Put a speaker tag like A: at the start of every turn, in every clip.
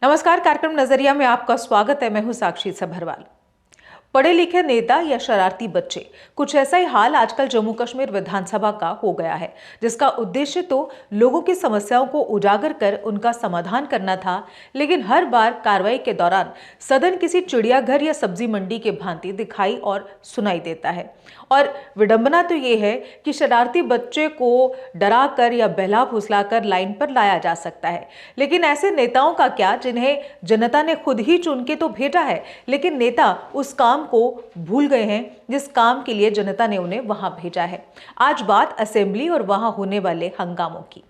A: नमस्कार, कार्यक्रम नजरिया में आपका स्वागत है। मैं हूं साक्षी सभरवाल। पढ़े लिखे नेता या शरारती बच्चे, कुछ ऐसा ही हाल आजकल जम्मू कश्मीर विधानसभा का हो गया है, जिसका उद्देश्य तो लोगों की समस्याओं को उजागर कर उनका समाधान करना था। लेकिन हर बार कार्रवाई के दौरान सदन किसी चिड़ियाघर या सब्जी मंडी के भांति दिखाई और सुनाई देता है। और विडंबना तो ये है कि शरारती बच्चे को डरा कर या बहला फुसला कर लाइन पर लाया जा सकता है, लेकिन ऐसे नेताओं का क्या जिन्हें जनता ने खुद ही चुन के तो भेजा है, लेकिन नेता उस काम को भूल गए हैं जिस काम के लिए जनता ने उन्हें वहां भेजा है। आज बात असेंबली और वहां होने वाले हंगामों की।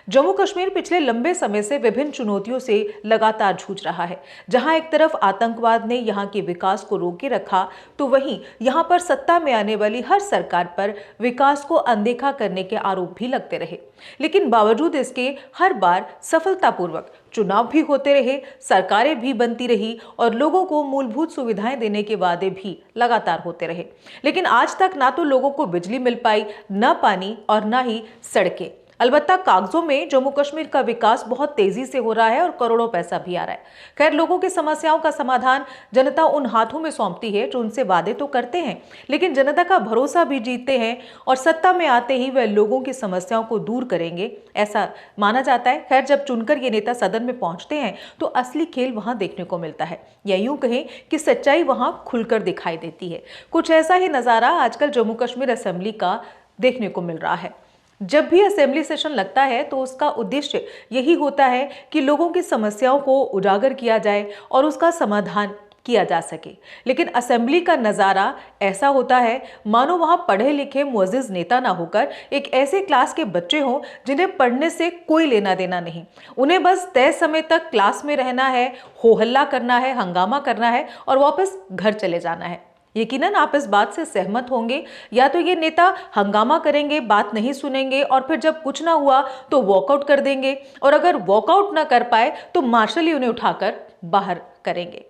A: जम्मू कश्मीर पिछले लंबे समय से विभिन्न चुनौतियों से लगातार जूझ रहा है। जहां एक तरफ आतंकवाद ने यहां के विकास को रोके रखा, तो वहीं यहां पर सत्ता में आने वाली हर सरकार पर विकास को अनदेखा करने के आरोप भी लगते रहे। लेकिन बावजूद इसके हर बार सफलतापूर्वक चुनाव भी होते रहे, सरकारें भी बनती रही और लोगों को मूलभूत सुविधाएं देने के वादे भी लगातार होते रहे। लेकिन आज तक ना तो लोगों को बिजली मिल पाई, न पानी और न ही सड़कें। अलबत्ता कागजों में जम्मू कश्मीर का विकास बहुत तेजी से हो रहा है और करोड़ों पैसा भी आ रहा है। खैर, लोगों की समस्याओं का समाधान जनता उन हाथों में सौंपती है जो उनसे वादे तो करते हैं, लेकिन जनता का भरोसा भी जीतते हैं और सत्ता में आते ही वह लोगों की समस्याओं को दूर करेंगे, ऐसा माना जाता है। खैर, जब चुनकर ये नेता सदन में पहुंचते हैं तो असली खेल वहां देखने को मिलता है, या यूं कहें कि सच्चाई वहां खुलकर दिखाई देती है। कुछ ऐसा ही नजारा आजकल जम्मू कश्मीर असेंबली का देखने को मिल रहा है। जब भी असेंबली सेशन लगता है तो उसका उद्देश्य यही होता है कि लोगों की समस्याओं को उजागर किया जाए और उसका समाधान किया जा सके। लेकिन असेंबली का नज़ारा ऐसा होता है मानो वहां पढ़े लिखे मुअज़्ज़िज़ नेता ना होकर एक ऐसे क्लास के बच्चे हों जिन्हें पढ़ने से कोई लेना देना नहीं। उन्हें बस तय समय तक क्लास में रहना है, हो हल्ला करना है, हंगामा करना है और वापस घर चले जाना है। यकीनन आप इस बात से सहमत होंगे, या तो ये नेता हंगामा करेंगे, बात नहीं सुनेंगे और फिर जब कुछ ना हुआ तो वॉकआउट कर देंगे, और अगर वॉकआउट ना कर पाए तो मार्शल ही उन्हें उठाकर बाहर करेंगे।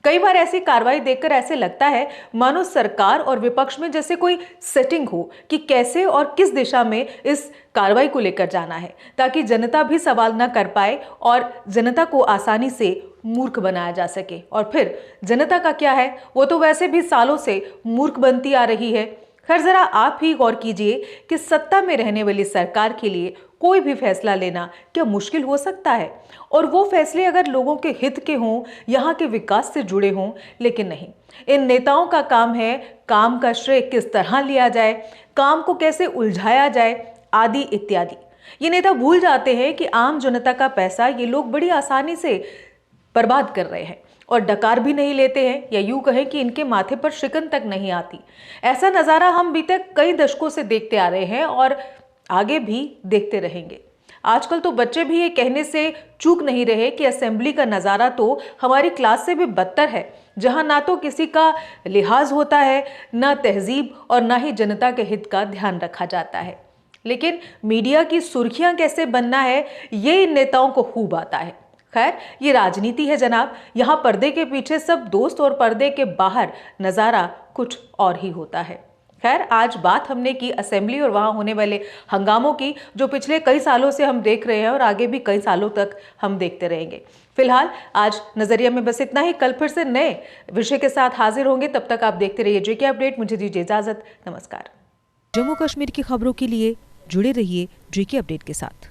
A: कई बार ऐसी कार्रवाई देखकर ऐसे लगता है मानो सरकार और विपक्ष में जैसे कोई सेटिंग हो कि कैसे और किस दिशा में इस कार्रवाई को लेकर जाना है, ताकि जनता भी सवाल न कर पाए और जनता को आसानी से मूर्ख बनाया जा सके। और फिर जनता का क्या है, वो तो वैसे भी सालों से मूर्ख बनती आ रही है। खैर, जरा आप ही गौर कीजिए कि सत्ता में रहने वाली सरकार के लिए कोई भी फैसला लेना क्या मुश्किल हो सकता है, और वो फैसले अगर लोगों के हित के हों, यहाँ के विकास से जुड़े हों। लेकिन नहीं, इन नेताओं का काम है काम का श्रेय किस तरह लिया जाए, काम को कैसे उलझाया जाए, आदि इत्यादि। ये नेता भूल जाते हैं कि आम जनता का पैसा ये लोग बड़ी आसानी से बर्बाद कर रहे हैं और डकार भी नहीं लेते हैं, या यूं कहें कि इनके माथे पर शिकन तक नहीं आती। ऐसा नज़ारा हम बीते कई दशकों से देखते आ रहे हैं और आगे भी देखते रहेंगे। आजकल तो बच्चे भी ये कहने से चूक नहीं रहे कि असेंबली का नज़ारा तो हमारी क्लास से भी बदतर है, जहां ना तो किसी का लिहाज होता है, ना तहजीब और ना ही जनता के हित का ध्यान रखा जाता है। लेकिन मीडिया की सुर्खियां कैसे बनना है, ये इन नेताओं को खूब आता है। खैर, ये राजनीति है जनाब। यहाँ पर्दे के पीछे सब दोस्त और पर्दे के बाहर नज़ारा कुछ और ही होता है। खैर, आज बात हमने की असेंबली और वहाँ होने वाले हंगामों की, जो पिछले कई सालों से हम देख रहे हैं और आगे भी कई सालों तक हम देखते रहेंगे। फिलहाल आज नजरिया में बस इतना ही। कल फिर से नए विषय के साथ हाजिर होंगे। तब तक आप देखते रहिए जेके अपडेट। मुझे दीजिए इजाजत। नमस्कार।
B: जम्मू कश्मीर की खबरों के लिए जुड़े रहिए जेके अपडेट के साथ।